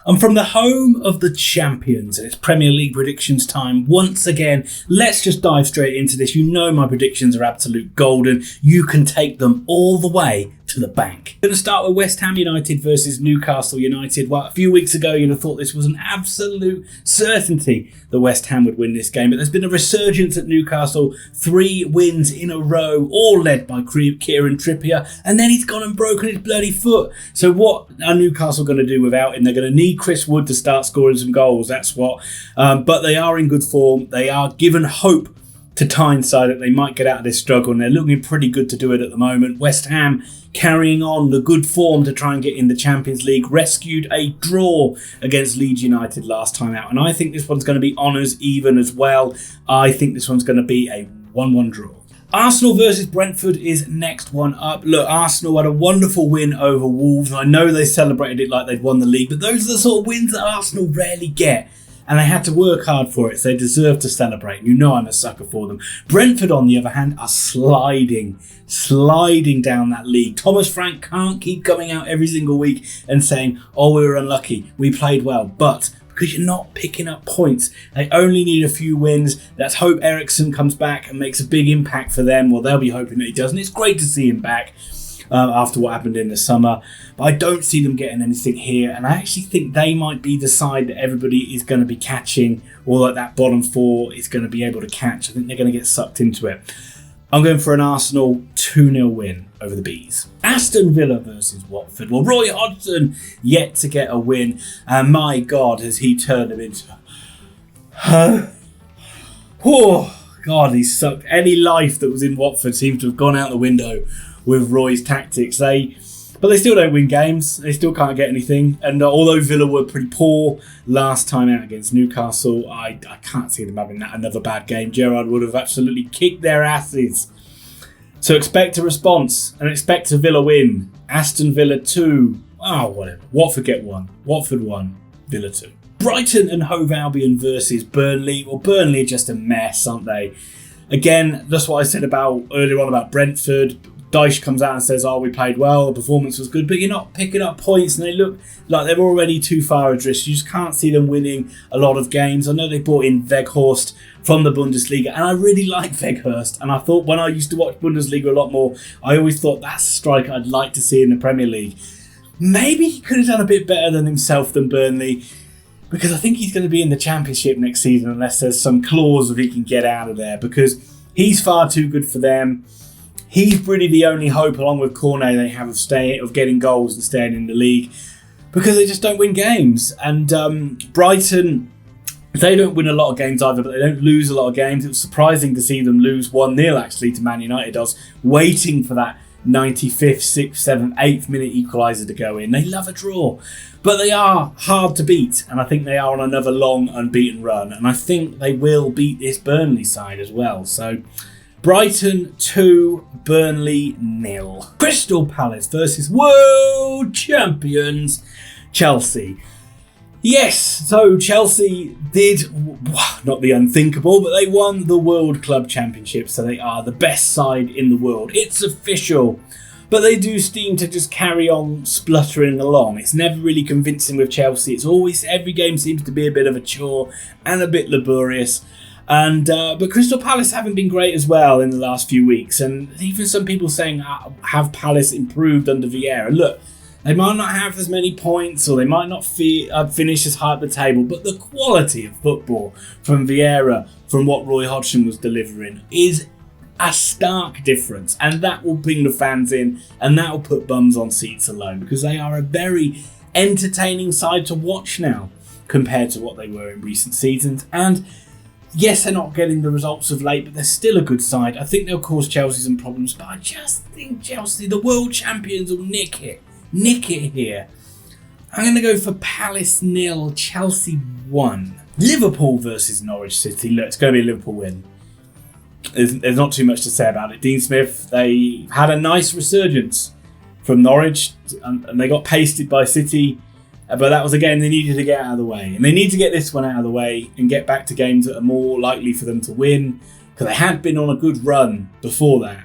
And from the home of the champions, it's Premier League predictions time once again. Let's just dive straight into this. You know my predictions are absolute golden. You can take them all the way to the bank. Going to start with West Ham United versus Newcastle United. Well, a few weeks ago, you'd have thought this was an absolute certainty that West Ham would win this game. But there's been a resurgence at Newcastle. 3 wins in a row, all led by Kieran Trippier. And then he's gone and broken his bloody foot. So what are Newcastle going to do without him? They're going to need Chris Wood to start scoring some goals. That's what. But they are in good form. They are given hope to Tyneside that they might get out of this struggle, and they're looking pretty good to do it at the moment. West Ham carrying on the good form to try and get in the Champions League, rescued a draw against Leeds United last time out, and I think this one's going to be honours even as well. I think this one's going to be a 1-1 draw. Arsenal versus Brentford is next one up. Look, Arsenal had a wonderful win over Wolves. I know they celebrated it like they'd won the league, but those are the sort of wins that Arsenal rarely get. And they had to work hard for it, so they deserve to celebrate. You know I'm a sucker for them. Brentford, on the other hand, are sliding down that league. Thomas Frank can't keep coming out every single week and saying, oh, we were unlucky, we played well. But because you're not picking up points, they only need a few wins. Let's hope Eriksen comes back and makes a big impact for them. Well, they'll be hoping that he does. And it's great to see him back after what happened in the summer. But I don't see them getting anything here, and I actually think they might be the side that everybody is going to be catching, or that bottom 4 is going to be able to catch. I think they're going to get sucked into it. I'm going for an Arsenal 2-0 win over the Bees. Aston Villa versus Watford. Well, Roy Hodgson yet to get a win, and my God, has he turned them into... Oh, God, he's sucked. Any life that was in Watford seems to have gone out the window with Roy's tactics. But they still don't win games. They still can't get anything. And although Villa were pretty poor last time out against Newcastle, I can't see them having another bad game. Gerrard would have absolutely kicked their asses. So expect a response and expect a Villa win. Aston Villa 2. Oh, whatever. Watford get 1. Watford 1. Villa 2. Brighton and Hove Albion versus Burnley. Well, Burnley are just a mess, aren't they? Again, that's what I said earlier on about Brentford. Dyche comes out and says, oh, we played well, the performance was good, but you're not picking up points, and they look like they're already too far adrift. You just can't see them winning a lot of games. I know they brought in Weghorst from the Bundesliga, and I really like Weghorst, and I thought when I used to watch Bundesliga a lot more, I always thought that's a striker I'd like to see in the Premier League. Maybe he could have done a bit better than himself than Burnley, because I think he's going to be in the Championship next season unless there's some clause that he can get out of there, because he's far too good for them. He's really the only hope, along with Cornet, they have of getting goals and staying in the league, because they just don't win games. And Brighton, they don't win a lot of games either, but they don't lose a lot of games. It was surprising to see them lose 1-0 actually to Man United. I was waiting for that 95th, 6th, 7th, 8th minute equaliser to go in. They love a draw, but they are hard to beat, and I think they are on another long unbeaten run, and I think they will beat this Burnley side as well. So Brighton 2, Burnley 0. Crystal Palace versus world champions Chelsea. Yes, so Chelsea did, not the unthinkable, but they won the World Club Championship, so they are the best side in the world. It's official, but they do seem to just carry on spluttering along. It's never really convincing with Chelsea. It's always, every game seems to be a bit of a chore and a bit laborious. And but Crystal Palace haven't been great as well in the last few weeks, and even some people saying, have Palace improved under Vieira? Look, they might not have as many points, or they might not finish as high at the table, but the quality of football from Vieira, from what Roy Hodgson was delivering, is a stark difference, and that will bring the fans in, and that will put bums on seats alone, because they are a very entertaining side to watch now compared to what they were in recent seasons. And yes, they're not getting the results of late, but they're still a good side. I think they'll cause Chelsea some problems, but I just think Chelsea, the world champions, will nick it here. I'm going to go for Palace 0, Chelsea 1. Liverpool versus Norwich City. Look, it's going to be a Liverpool win. There's not too much to say about it. Dean Smith, they had a nice resurgence from Norwich, and they got pasted by City. But that was, again, they needed to get out of the way. And they need to get this one out of the way and get back to games that are more likely for them to win, because they had been on a good run before that.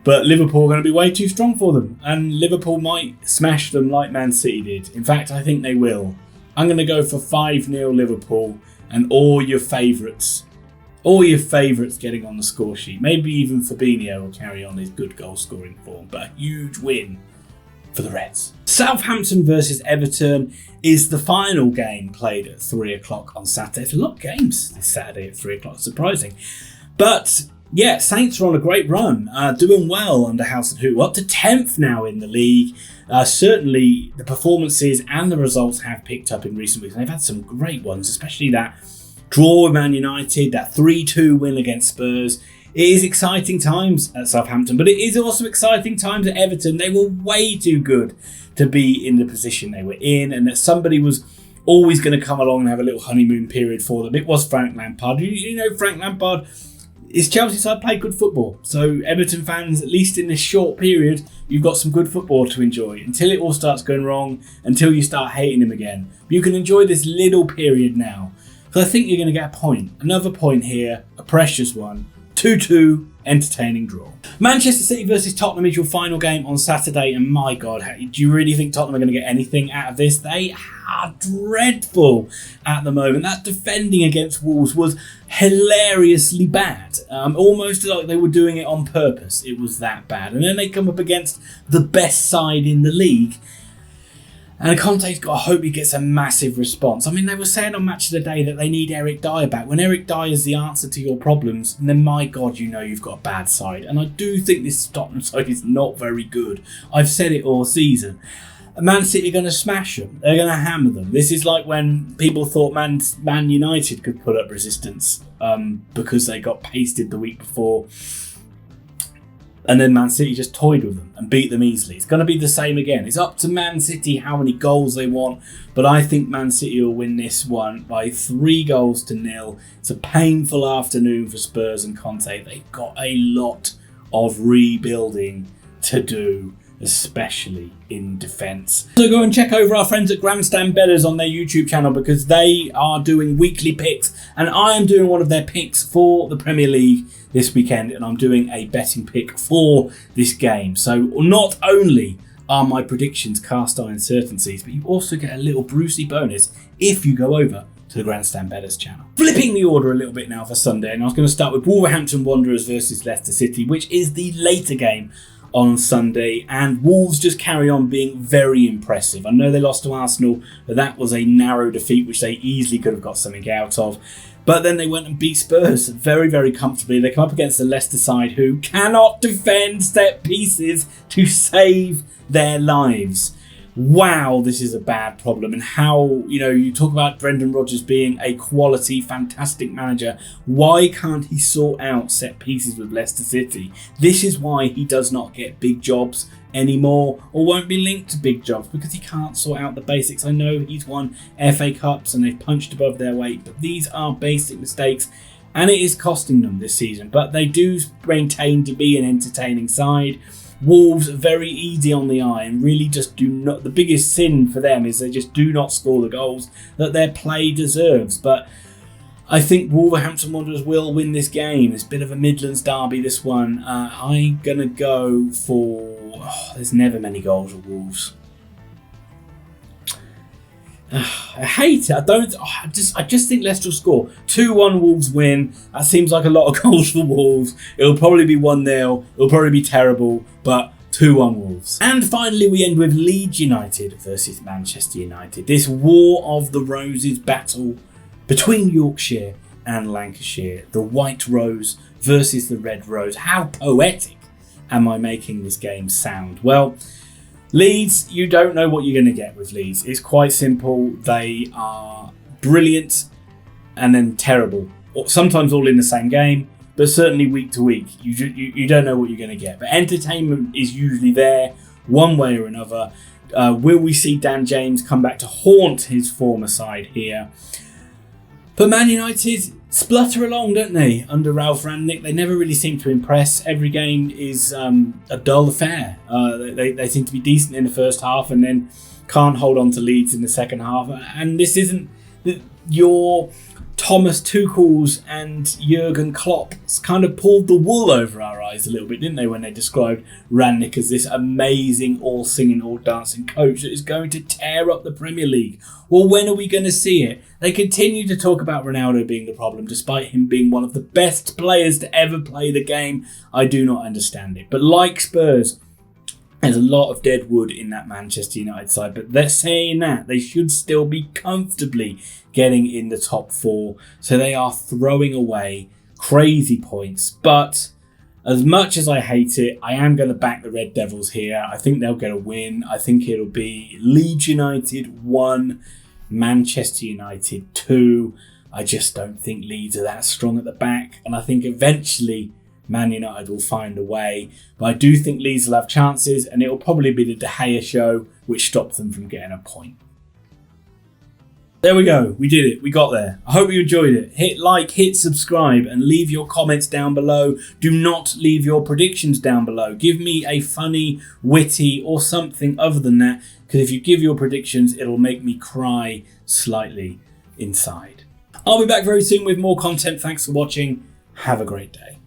But Liverpool are going to be way too strong for them. And Liverpool might smash them like Man City did. In fact, I think they will. I'm going to go for 5-0 Liverpool and all your favourites getting on the score sheet. Maybe even Fabinho will carry on his good goal scoring form. But a huge win for the Reds. Southampton versus Everton is the final game played at 3 o'clock on Saturday. It's a lot of games this Saturday at 3 o'clock, surprising. But yeah, Saints are on a great run, doing well under House and Hoover, up to 10th now in the league. Certainly the performances and the results have picked up in recent weeks. And they've had some great ones, especially that draw with Man United, that 3-2 win against Spurs. It is exciting times at Southampton, but it is also exciting times at Everton. They were way too good to be in the position they were in, and that somebody was always going to come along and have a little honeymoon period for them. It was Frank Lampard. You know, Frank Lampard, his Chelsea side played good football. So Everton fans, at least in this short period, you've got some good football to enjoy until it all starts going wrong, until you start hating him again. But you can enjoy this little period now. So I think you're going to get a point. Another point here, a precious one. 2-2, entertaining draw. Manchester City versus Tottenham is your final game on Saturday, and my God, do you really think Tottenham are going to get anything out of this? They are dreadful at the moment. That defending against Wolves was hilariously bad. Almost like they were doing it on purpose. It was that bad. And then they come up against the best side in the league. And Conte's got, I hope he gets a massive response. I mean, they were saying on Match of the Day that they need Eric Dyer back. When Eric Dyer is the answer to your problems, then my God, you know you've got a bad side. And I do think this Tottenham side is not very good. I've said it all season. Man City are going to smash them. They're going to hammer them. This is like when people thought Man United could put up resistance because they got pasted the week before. And then Man City just toyed with them and beat them easily. It's going to be the same again. It's up to Man City how many goals they want. But I think Man City will win this one by 3-0. It's a painful afternoon for Spurs and Conte. They've got a lot of rebuilding to do, especially in defence. So go and check over our friends at Grandstand Bettors on their YouTube channel, because they are doing weekly picks, and I am doing one of their picks for the Premier League this weekend, and I'm doing a betting pick for this game. So not only are my predictions cast iron certainties, but you also get a little Brucey bonus if you go over to the Grandstand Bettors channel. Flipping the order a little bit now for Sunday, and I was going to start with Wolverhampton Wanderers versus Leicester City, which is the later game on Sunday, and Wolves just carry on being very impressive. I know they lost to Arsenal, but that was a narrow defeat which they easily could have got something out of. But then they went and beat Spurs very, very comfortably. They come up against the Leicester side who cannot defend set pieces to save their lives. Wow, this is a bad problem. And how, you talk about Brendan Rodgers being a quality, fantastic manager. Why can't he sort out set pieces with Leicester City? This is why he does not get big jobs anymore, or won't be linked to big jobs, because he can't sort out the basics. I know he's won FA Cups and they've punched above their weight, but these are basic mistakes and it is costing them this season. But they do maintain to be an entertaining side. Wolves are very easy on the eye and really just do not. The biggest sin for them is they just do not score the goals that their play deserves. But I think Wolverhampton Wanderers will win this game. It's a bit of a Midlands derby, this one. I'm going to go for... there's never many goals with Wolves. I hate it. I just think Leicester will score. 2-1 Wolves win. That seems like a lot of goals for Wolves. It'll probably be 1-0. It'll probably be terrible, but 2-1 Wolves. And finally, we end with Leeds United versus Manchester United. This War of the Roses battle between Yorkshire and Lancashire. The White Rose versus the Red Rose. How poetic am I making this game sound? Well, Leeds, you don't know what you're going to get with Leeds. It's quite simple. They are brilliant and then terrible. Sometimes all in the same game, but certainly week to week. You don't know what you're going to get. But entertainment is usually there one way or another. Will we see Dan James come back to haunt his former side here? But Man United splutter along, don't they, under Ralph Rangnick? They never really seem to impress. Every game is a dull affair. They seem to be decent in the first half and then can't hold on to leads in the second half. And this isn't your Thomas Tuchel's and Jurgen Klopp's kind of pulled the wool over our eyes a little bit, didn't they, when they described Rangnick as this amazing, all-singing, all-dancing coach that is going to tear up the Premier League. Well, when are we going to see it? They continue to talk about Ronaldo being the problem, despite him being one of the best players to ever play the game. I do not understand it. But like Spurs, there's a lot of dead wood in that Manchester United side, but they're saying that they should still be comfortably getting in the top 4. So they are throwing away crazy points. But as much as I hate it, I am going to back the Red Devils here. I think they'll get a win. I think it'll be Leeds United 1, Manchester United 2. I just don't think Leeds are that strong at the back. And I think eventually Man United will find a way. But I do think Leeds will have chances, and it will probably be the De Gea show which stops them from getting a point. There we go. We did it. We got there. I hope you enjoyed it. Hit like, hit subscribe, and leave your comments down below. Do not leave your predictions down below. Give me a funny, witty, or something other than that, because if you give your predictions, it'll make me cry slightly inside. I'll be back very soon with more content. Thanks for watching. Have a great day.